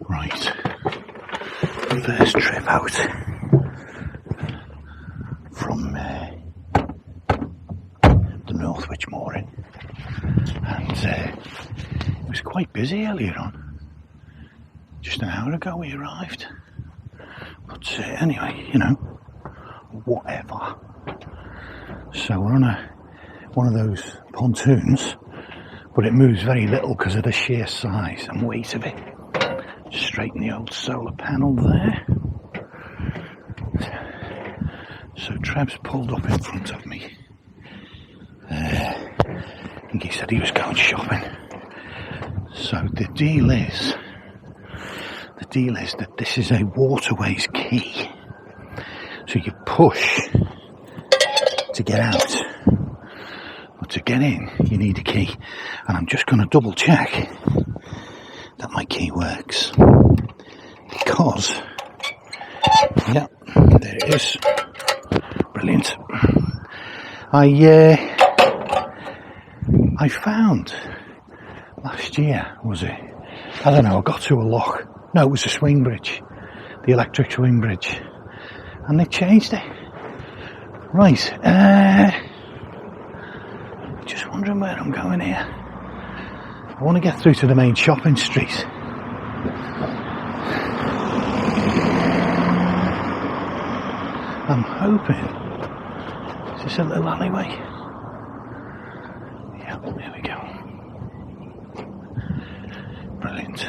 Right, first trip out from the Northwich mooring, and it was quite busy earlier on. Just an hour ago we arrived, but anyway, you know, whatever. So we're on one of those pontoons, but it moves very little because of the sheer size and weight of it. Straighten the old solar panel there. So Trev's pulled up in front of me. I think he said he was going shopping. So the deal is that this is a waterways key. So you push to get out, but to get in you need a key. And I'm just going to double check that my key works, because yeah, there it is. Brilliant. I found last year, was it? I don't know, I got to a lock. No, it was a swing bridge, the electric swing bridge, and they changed it. Right, just wondering where I'm going here. I want to get through to the main shopping street. I'm hoping. Is this a little alleyway? Yeah, there we go. Brilliant.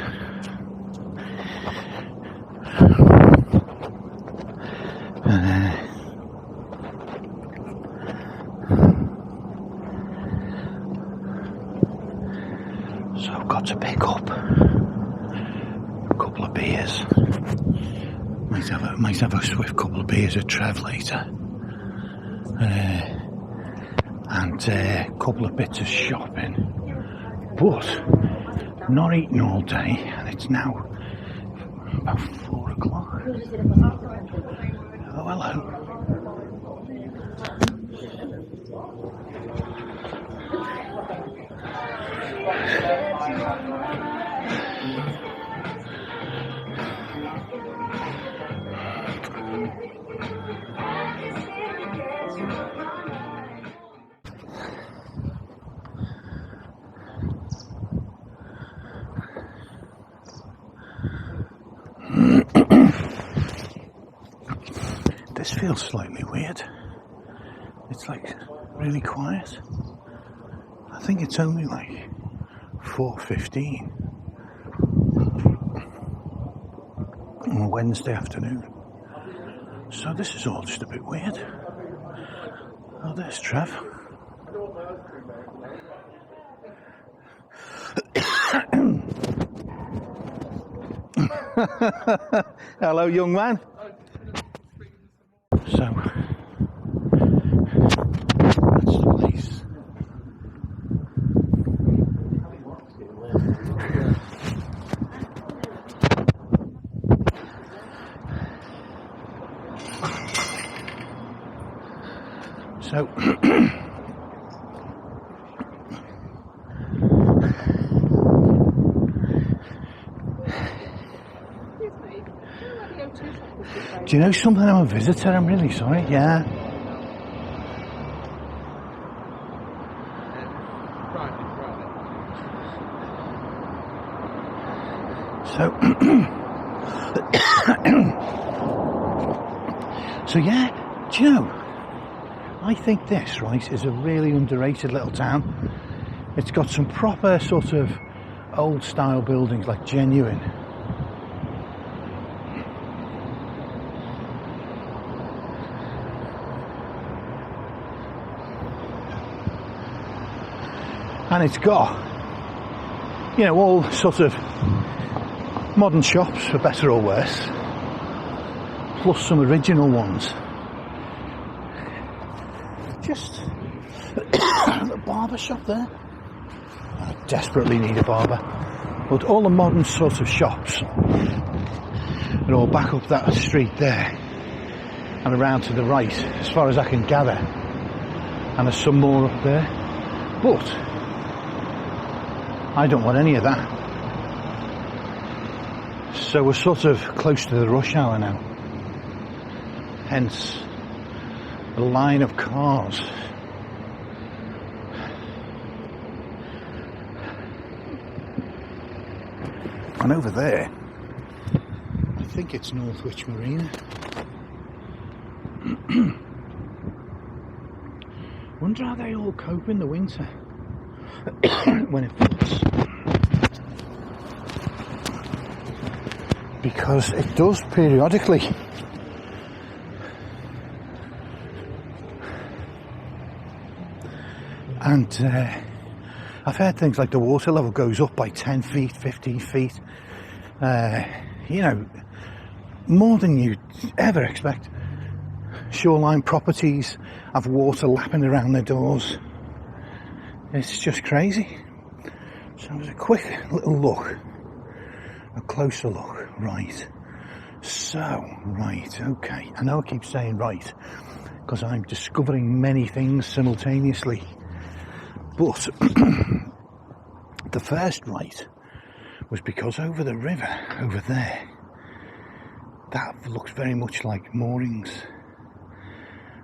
So I've got to pick up a couple of beers. Might have a swift couple of beers at Trev later. And a couple of bits of shopping. But not eating all day, and it's now about 4 o'clock. Oh, hello. This feels slightly weird. It's like really quiet. I think it's only like 4:15 on a Wednesday afternoon. So this is all just a bit weird. Oh, there's Trev. Hello, young man. So that's the place. So do you know something? I'm a visitor. I'm really sorry. Yeah. So yeah, do you know, I think this, right, is a really underrated little town. It's got some proper sort of old style buildings, like genuine. And it's got, you know, all sort of modern shops, for better or worse, plus some original ones. Just a barber shop there. I desperately need a barber. But all the modern sort of shops are all back up that street there and around to the right, as far as I can gather. And there's some more up there. But I don't want any of that. So we're sort of close to the rush hour now. Hence the line of cars. And over there, I think it's Northwich Marina. Wonder how they all cope in the winter when it floods. Because it does periodically. And I've heard things like the water level goes up by 10 feet, 15 feet. You know, more than you'd ever expect. Shoreline properties have water lapping around their doors. It's just crazy. So it was a quick little look, a closer look. Right. So, right, okay. I know I keep saying right, because I'm discovering many things simultaneously. But the first right was because over the river, over there, that looks very much like moorings.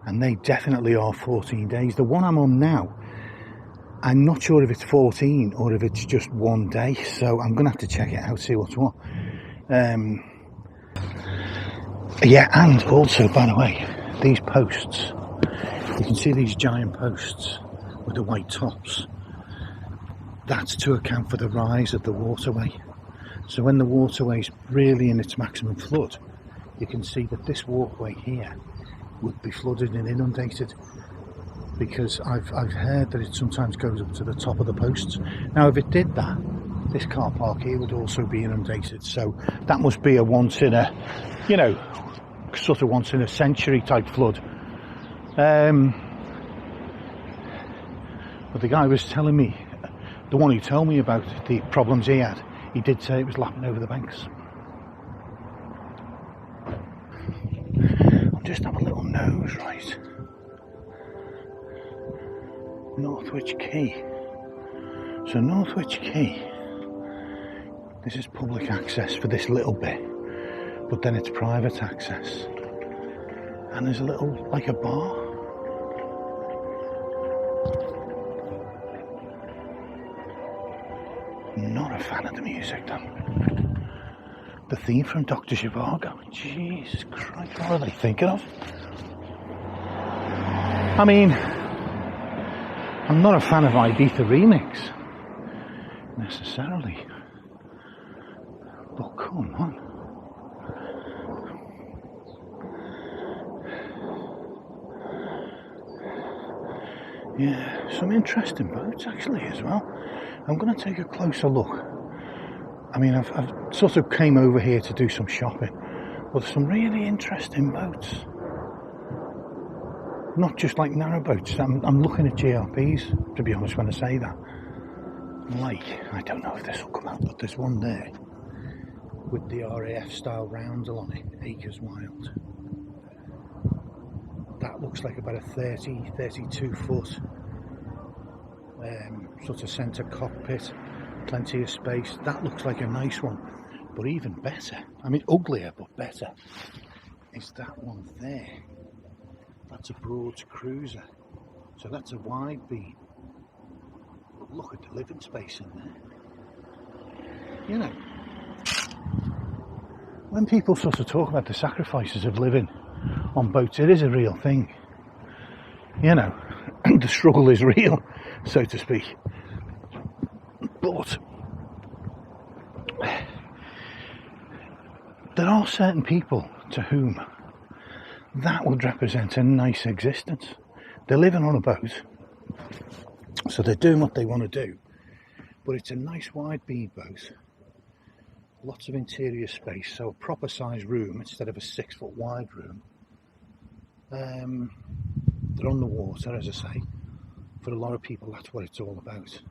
And they definitely are 14 days. The one I'm on now, I'm not sure if it's 14 or if it's just 1 day. So I'm going to have to check it out, see what's what. Yeah, and also, by the way, these posts, you can see these giant posts with the white tops. That's to account for the rise of the waterway. So when the waterway's really in its maximum flood, you can see that this walkway here would be flooded and inundated, because I've heard that it sometimes goes up to the top of the posts. Now if it did that, this car park here would also be inundated. So that must be a once in a, you know, sort of once in a century type flood. But the guy was telling me, the one who told me about the problems he had, he did say it was lapping over the banks. I'll just have a little nose, right. Northwich Quay. So Northwich Quay, this is public access for this little bit, but then it's private access. And there's a little, like a bar. Not a fan of the music though. The theme from Dr. Zhivago. Jesus Christ, what are they thinking of? I mean, I'm not a fan of Ibiza Remix, necessarily. But come on. Yeah, some interesting boats actually as well. I'm going to take a closer look. I mean, I've sort of came over here to do some shopping, but some really interesting boats. Not just like narrow boats. I'm looking at GRPs, to be honest, when I say that. Like, I don't know if this will come out, but there's one there with the RAF style roundel on it, Acres Wild. That looks like about a 32 foot sort of centre cockpit, plenty of space. That looks like a nice one, but even better, I mean uglier but better, is that one there. That's a Broad's cruiser, so that's a wide beam, but look at the living space in there. You know, when people sort of talk about the sacrifices of living on boats, it is a real thing, you know. The struggle is real, so to speak. But there are certain people to whom that would represent a nice existence. They're living on a boat, so they're doing what they want to do, but it's a nice wide beam boat, lots of interior space, so a proper size room instead of a 6 foot wide room. They're on the water, as I say. For a lot of people, that's what it's all about.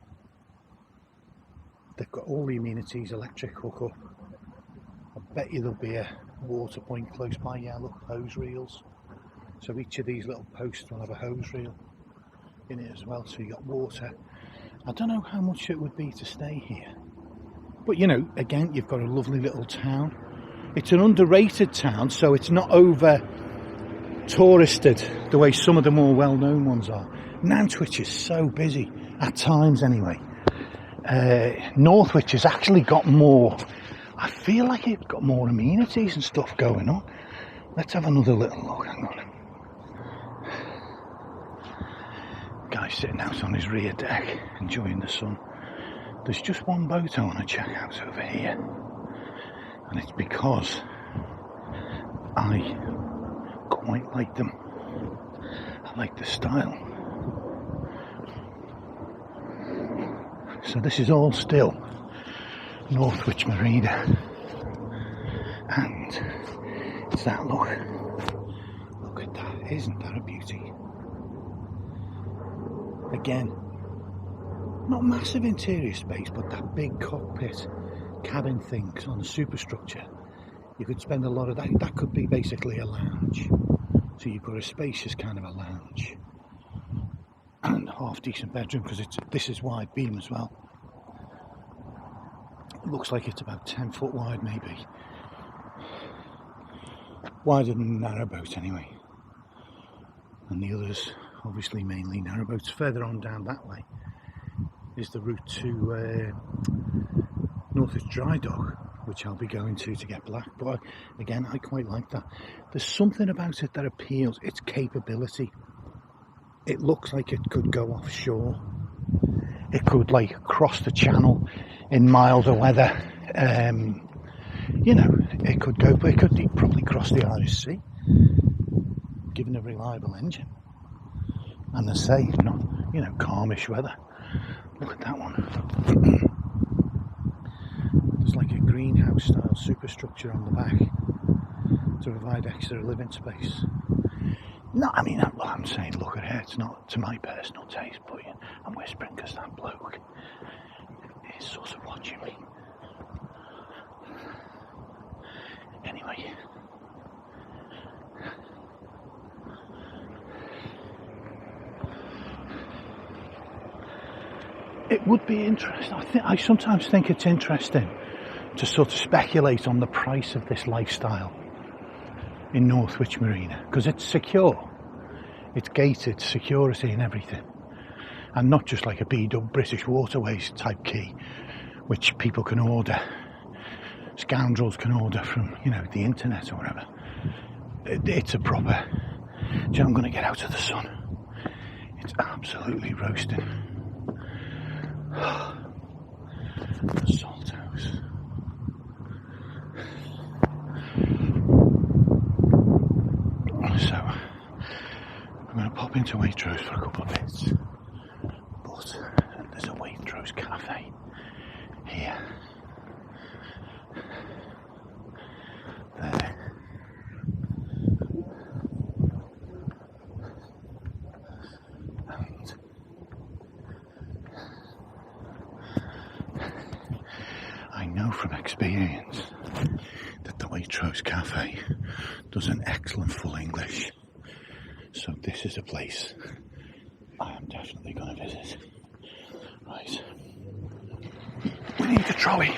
They've got all the amenities, electric hookup. I bet you there'll be a water point close by. Yeah, look, hose reels. So each of these little posts will have a hose reel in it as well. So you got water. I don't know how much it would be to stay here, but you know, again, you've got a lovely little town it's an underrated town, so it's not over touristed the way some of the more well-known ones are. Northwich is so busy, at times anyway. Northwich has actually got more, I feel like it's got more amenities and stuff going on. Let's have another little look, hang on. Guy's sitting out on his rear deck, enjoying the sun. There's just one boat I want to check out over here. And it's because I quite like them. I like the style. So this is all still Northwich Marina. And it's that look. Look at that. Isn't that a beauty? Again, not massive interior space, but that big cockpit cabin thing on the superstructure. You could spend a lot of that. That could be basically a lounge. So you've got a spacious kind of a lounge and half decent bedroom, because this is wide beam as well. It looks like it's about 10 foot wide, maybe wider than a narrowboat anyway. And the others, obviously, mainly narrowboats. Further on down that way is the route to Northwich Dry Dock, which I'll be going to get black. But again, I quite like that. There's something about it that appeals. Its capability. It looks like it could go offshore. It could like cross the channel in milder weather. You know, it could go, but it could probably cross the Irish Sea, given a reliable engine. And they say, not, you know, calmish weather. Look at that one. There's like a greenhouse style superstructure on the back to provide extra living space. No, I mean, I'm saying look at it. It's not to my personal taste, but I'm whispering because that bloke is sort of watching me. Anyway. It would be interesting. I sometimes think it's interesting to sort of speculate on the price of this lifestyle in Northwich Marina, because it's secure, it's gated, security and everything, and not just like a B-dub British Waterways type key, which people can order, scoundrels can order from, you know, the internet or whatever. It's a proper. So I'm going to get out of the sun. It's absolutely roasting. The salt house. So I'm going to pop into Waitrose for a couple of bits, but there's a Waitrose cafe here, there, and I know from experience that the Waitrose cafe does an excellent full English, so this is a place I am definitely going to visit. Right, we need a trolley.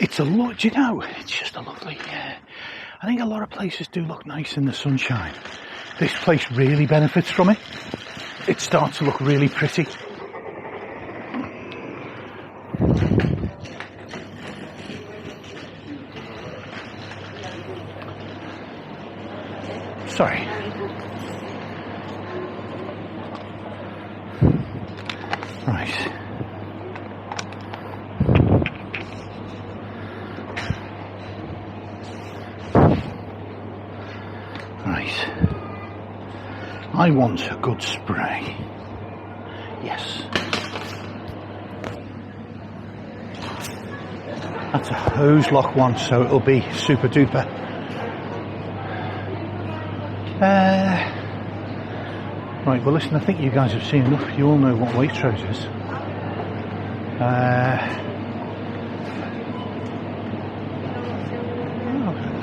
It's a lot, do you know, it's just a lovely, I think a lot of places do look nice in the sunshine. This place really benefits from it. It starts to look really pretty. Sorry. Right. Right. I want a good spray. Yes. That's a hose lock one, so it'll be super duper. Right, well listen, I think you guys have seen enough. You all know what Waitrose is. Oh,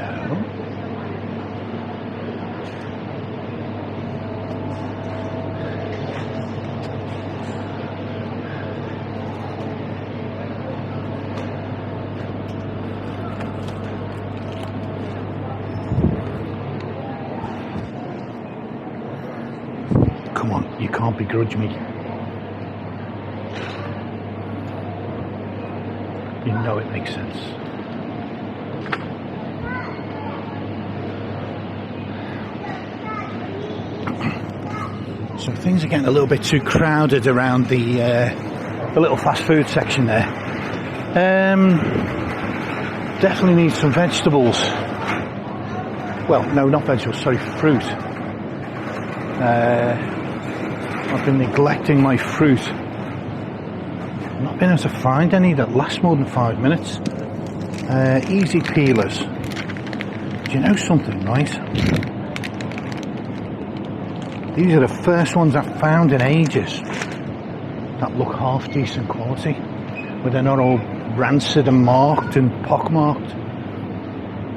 hello. Come on, you can't begrudge me. You know it makes sense. So things are getting a little bit too crowded around the little fast food section there. Definitely need some vegetables. Well, no, not vegetables, sorry, fruit. I've been neglecting my fruit. I've not been able to find any that last more than 5 minutes. Easy peelers. Do you know something, right? These are the first ones I've found in ages that look half decent quality, where they're not all rancid and marked and pockmarked.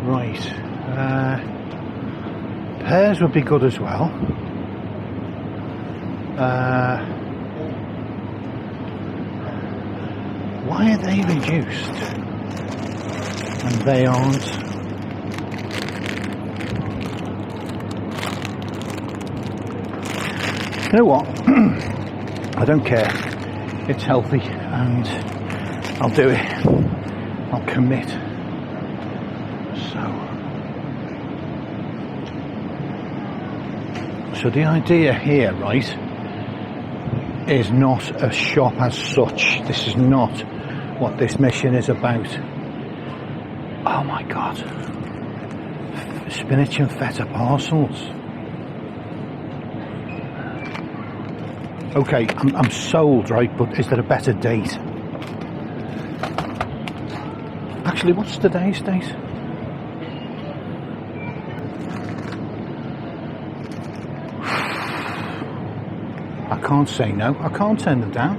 Right. Pears would be good as well. Why are they reduced and they aren't? You know what? I don't care. It's healthy and I'll do it. I'll commit. So the idea here, right, is not a shop as such. This is not what this mission is about. Oh my God. Spinach and feta parcels. Okay, I'm sold, right, but is there a better date? Actually, what's today's date? I can't say no. I can't turn them down.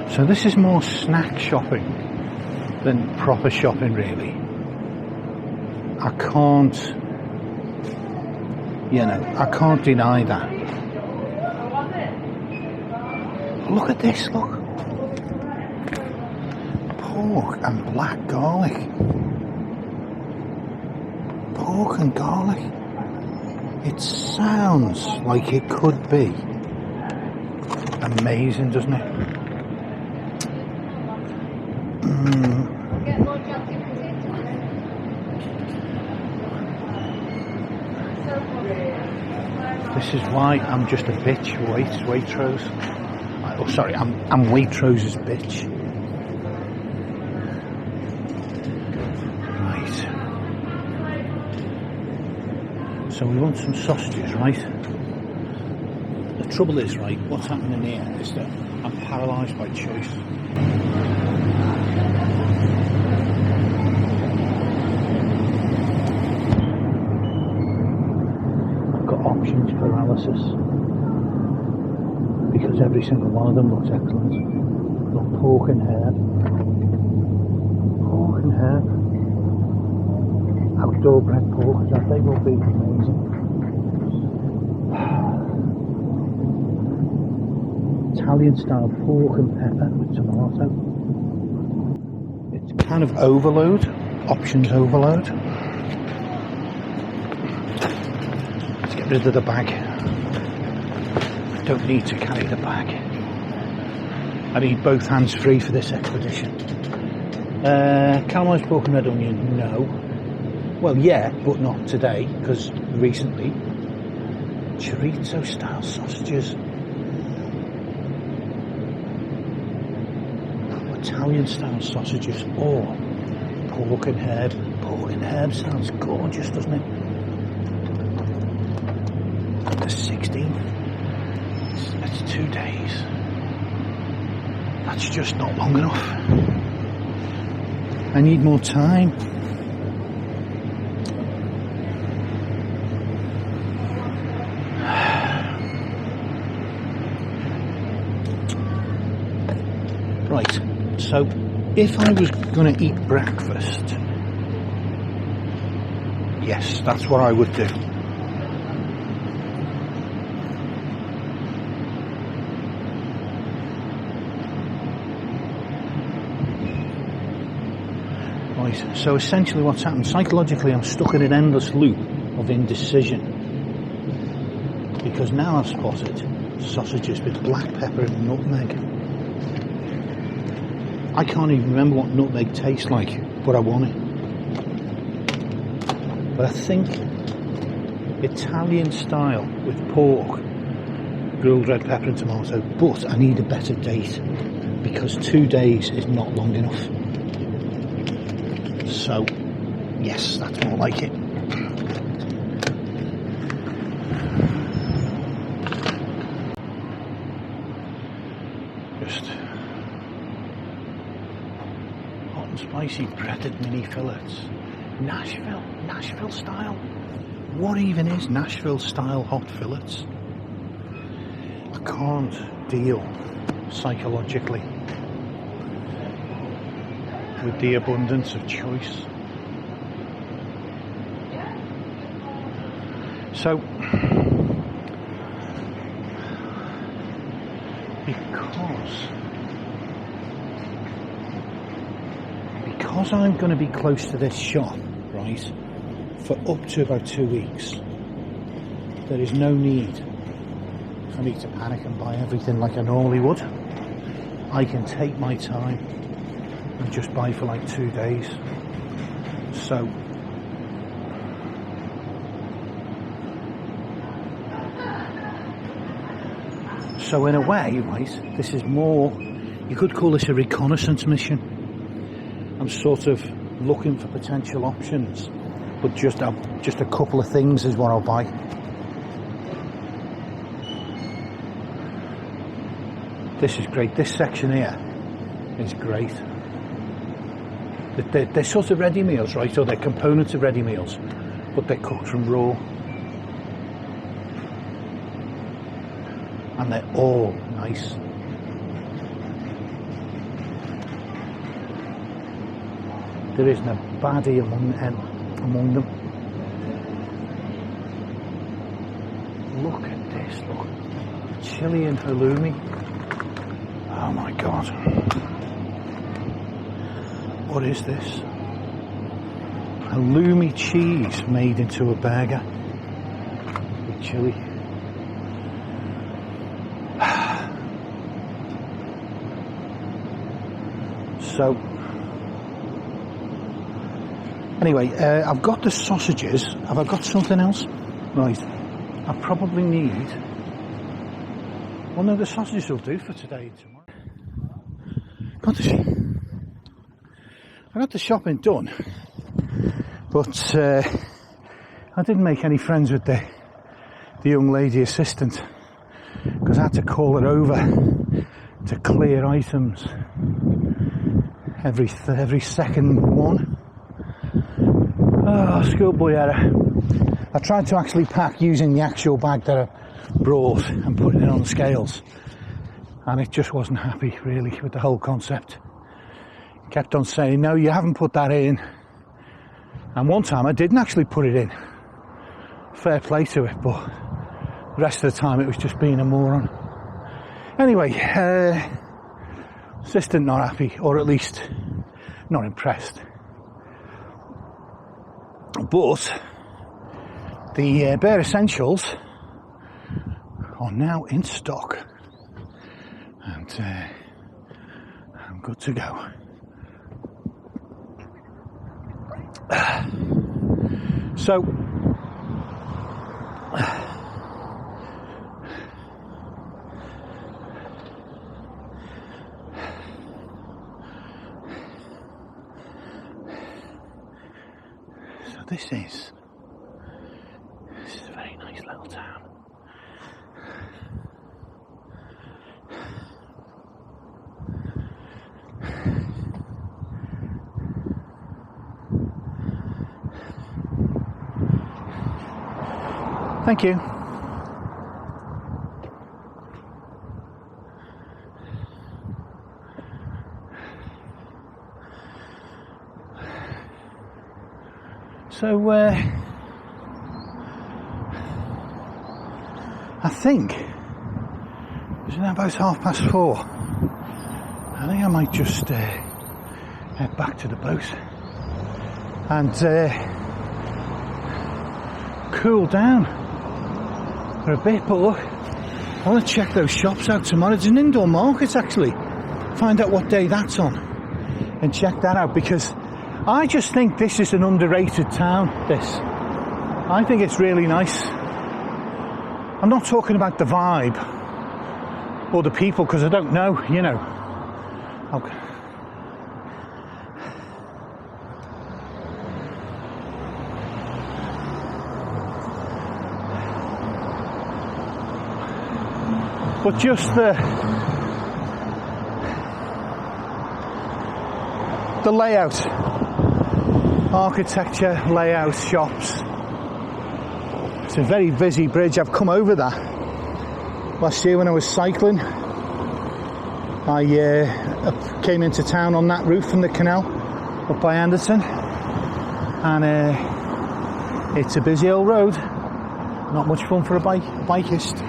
So this is more snack shopping than proper shopping, really. I can't, you know, I can't deny that. Look at this, look. Pork and black garlic. Pork and garlic. It sounds like it could be amazing, doesn't it? This is why I'm just a bitch, Waitrose. Oh, sorry, I'm Waitrose's bitch. Right. So we want some sausages, right? The trouble is, right, what's happening here is that I'm paralysed by choice. I've got options paralysis. Because every single one of them looks excellent. Got pork and herb. Pork and herb. Outdoor bred pork, that they will be amazing. Italian style pork and pepper with tomato. It's kind of overload, options overload. Let's get rid of the bag. I don't need to carry the bag. I need both hands free for this expedition. Caramelised pork and red onion, no. Well, yeah, but not today, because recently. Chorizo style sausages. Italian style sausages, or pork and herb. Pork and herb sounds gorgeous, doesn't it? The 16th. It's 2 days. That's just not long enough. I need more time. Right, so if I was going to eat breakfast, yes, that's what I would do. Right, so essentially what's happened, psychologically I'm stuck in an endless loop of indecision, because now I've spotted sausages with black pepper and nutmeg. I can't even remember what nutmeg tastes like, but I want it. But I think Italian style with pork, grilled red pepper and tomato, but I need a better date because 2 days is not long enough. So yes, that's more like it. Just hot and spicy breaded mini fillets. Nashville style. What even is Nashville style hot fillets? I can't deal psychologically with the abundance of choice. So, because I'm going to be close to this shop, right, for up to about 2 weeks, there is no need for me to panic and buy everything like I normally would. I can take my time and just buy for like 2 days. So in a way, right, this is more, you could call this a reconnaissance mission. I'm sort of looking for potential options, but just a couple of things is what I'll buy. This is great. This section here is great. They're sort of ready meals, right? Or they're components of ready meals, but they're cooked from raw. And they're all nice. There isn't a baddie among them. Look at this, look. Chili and halloumi. Oh my God. What is this? Halloumi cheese made into a burger with chili. So, anyway, I've got the sausages. Have I got something else? Right, I probably need... Well, no, the sausages will do for today and tomorrow. I got the shopping done, but I didn't make any friends with the young lady assistant because I had to call her over to clear items every second one. Oh, schoolboy error. I tried to actually pack using the actual bag that I brought and putting it on the scales, and it just wasn't happy really with the whole concept. Kept on saying, no, you haven't put that in. And one time I didn't actually put it in. Fair play to it, but the rest of the time it was just being a moron. Anyway, assistant not happy, or at least not impressed. But the bare essentials are now in stock, and I'm good to go. So this is a very nice little town. Thank you. So, I think it's now about 4:30. I think I might just head back to the boat and cool down for a bit, but look, I want to check those shops out tomorrow. It's an indoor market actually. Find out what day that's on and check that out, because I just think this is an underrated town, this. I think it's really nice. I'm not talking about the vibe or the people, because I don't know, you know. Okay. But just the layout, architecture, layout, shops. It's a very busy bridge. I've come over that last year when I was cycling. I came into town on that route from the canal up by Anderton, and it's a busy old road. Not much fun for a bikeist.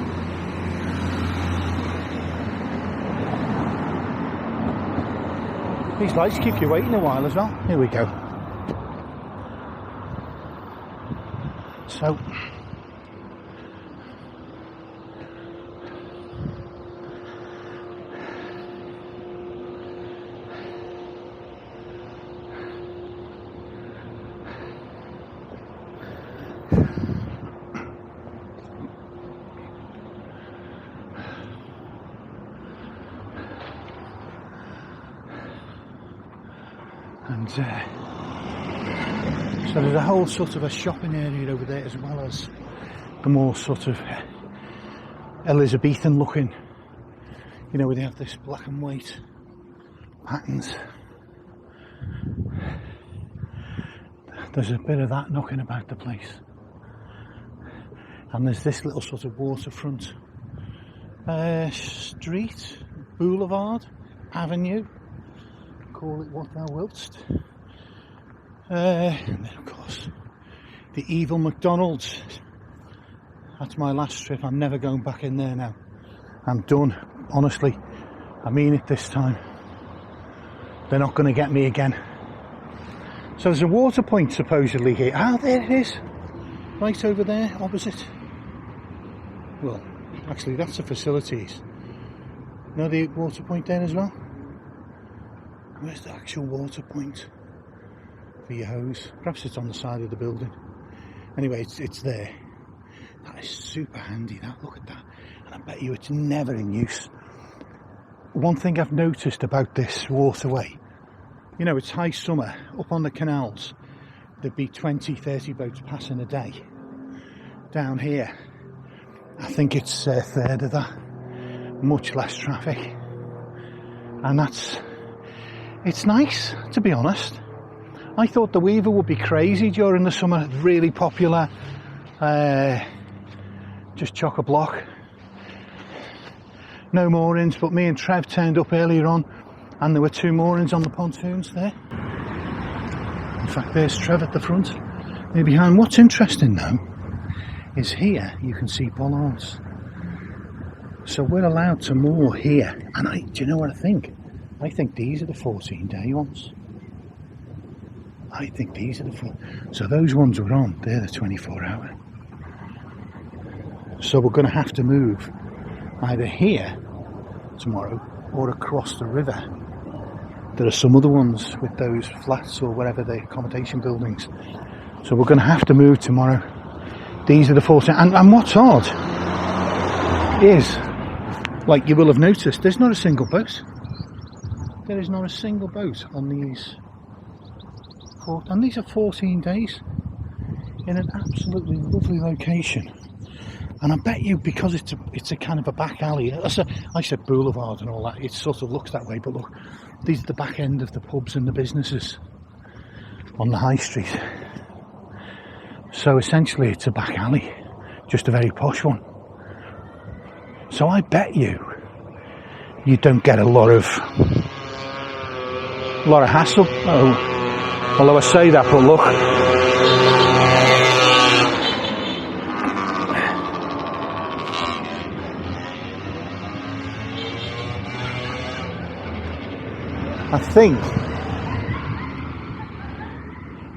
These lights keep you waiting a while as well. Here we go. So, and so there's a whole sort of a shopping area over there, as well as the more sort of Elizabethan looking, you know, where they have this black and white patterns. There's a bit of that knocking about the place. And there's this little sort of waterfront street, boulevard, avenue, call it what thou willst. And then of course the evil McDonald's. That's my last trip. I'm never going back in there now. I'm done, honestly. I mean it this time. They're not going to get me again. So there's a water point supposedly here. Ah, there it is. Right over there, opposite. Well, actually that's the facilities. You know the water point there as well? Where's the actual water point for your hose? Perhaps it's on the side of the building. Anyway, it's there. That is super handy, that. Look at that. And I bet you it's never in use. One thing I've noticed about this waterway, you know, it's high summer, up on the canals, there'd be 20, 30 boats passing a day. Down here, I think it's a third of that. Much less traffic. And it's nice, to be honest. I thought the Weaver would be crazy during the summer, really popular. Just chock-a-block. No moorings, but me and Trev turned up earlier on and there were 2 moorings on the pontoons there. In fact, there's Trev at the front, there behind. What's interesting though is here you can see bollards. So we're allowed to moor here, and do you know what I think? I think these are the 14-day ones. I think these are the so those ones we're on, they're the 24-hour. So we're going to have to move either here tomorrow or across the river. There are some other ones with those flats or whatever, the accommodation buildings. So we're going to have to move tomorrow. These are the 14. And what's odd is, like you will have noticed, there's not a single boat. There is not a single boat on these. And these are 14 days in an absolutely lovely location. And I bet you, because it's a kind of a back alley. I said boulevard and all that. It sort of looks that way, but look, these are the back end of the pubs and the businesses on the high street. So essentially, it's a back alley, just a very posh one. So I bet you don't get a lot of hassle. Oh, although I say that, but look. I think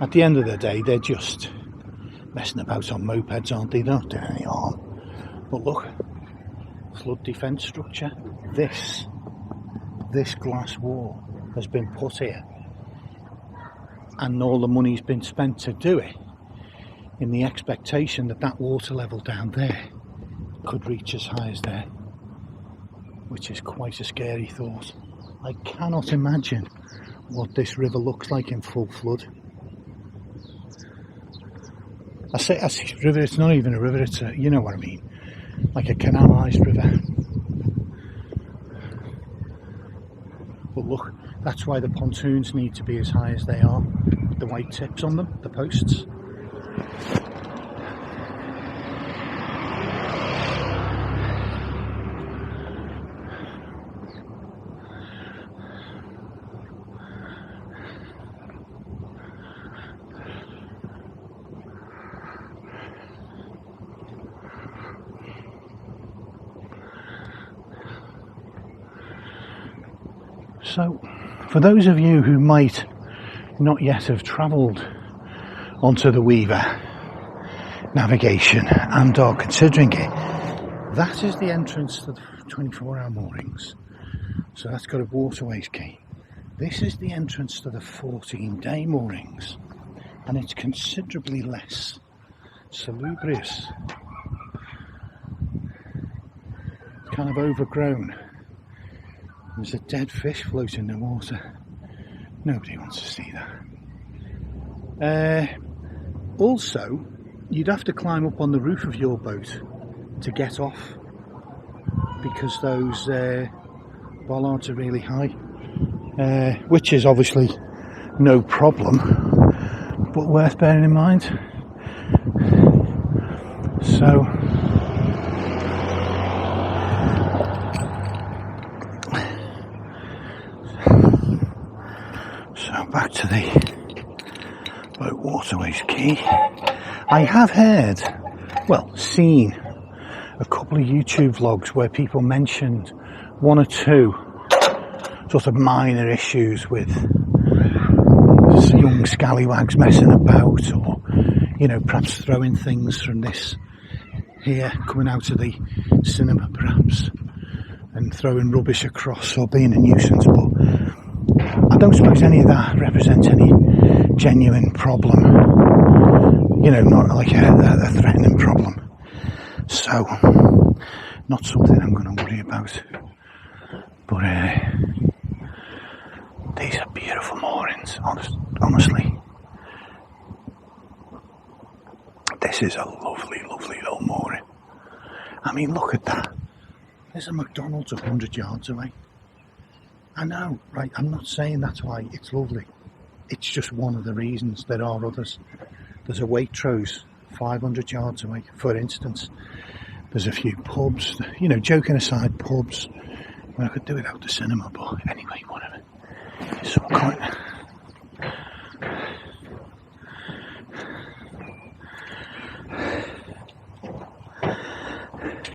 at the end of the day, they're just messing about on mopeds, aren't they? They're not doing any harm. But look, flood defence structure. This glass wall has been put here, and all the money's been spent to do it in the expectation that that water level down there could reach as high as there, which is quite a scary thought. I cannot imagine what this river looks like in full flood. I say river, it's not even a river, it's a, you know what I mean, like a canalised river. But look, that's why the pontoons need to be as high as they are, with the white tips on them, the posts. So, for those of you who might not yet have travelled onto the Weaver navigation and are considering it, that is the entrance to the 24-hour moorings. So that's got a waterways key. This is the entrance to the 14-day moorings, and it's considerably less salubrious. It's kind of overgrown. There's a dead fish floating in the water. Nobody wants to see that. Also, you'd have to climb up on the roof of your boat to get off, because those bollards are really high, which is obviously no problem, but worth bearing in mind. So back to the boat waterways key. I have heard, well, seen a couple of YouTube vlogs where people mentioned one or two sort of minor issues with young scallywags messing about, or, you know, perhaps throwing things from this here coming out of the cinema perhaps, and throwing rubbish across, or being a nuisance. But I don't suppose any of that represents any genuine problem, you know, not like a threatening problem. So, not something I'm going to worry about. But these are beautiful moorings, honestly. This is a lovely, lovely little mooring. I mean, look at that. There's a McDonald's 100 yards away. I know, right, I'm not saying that's why it's lovely. It's just one of the reasons. There are others. There's a Waitrose 500 yards away, for instance. There's a few pubs, you know, joking aside, pubs. Well, I could do without the cinema, but anyway, whatever. Some kind of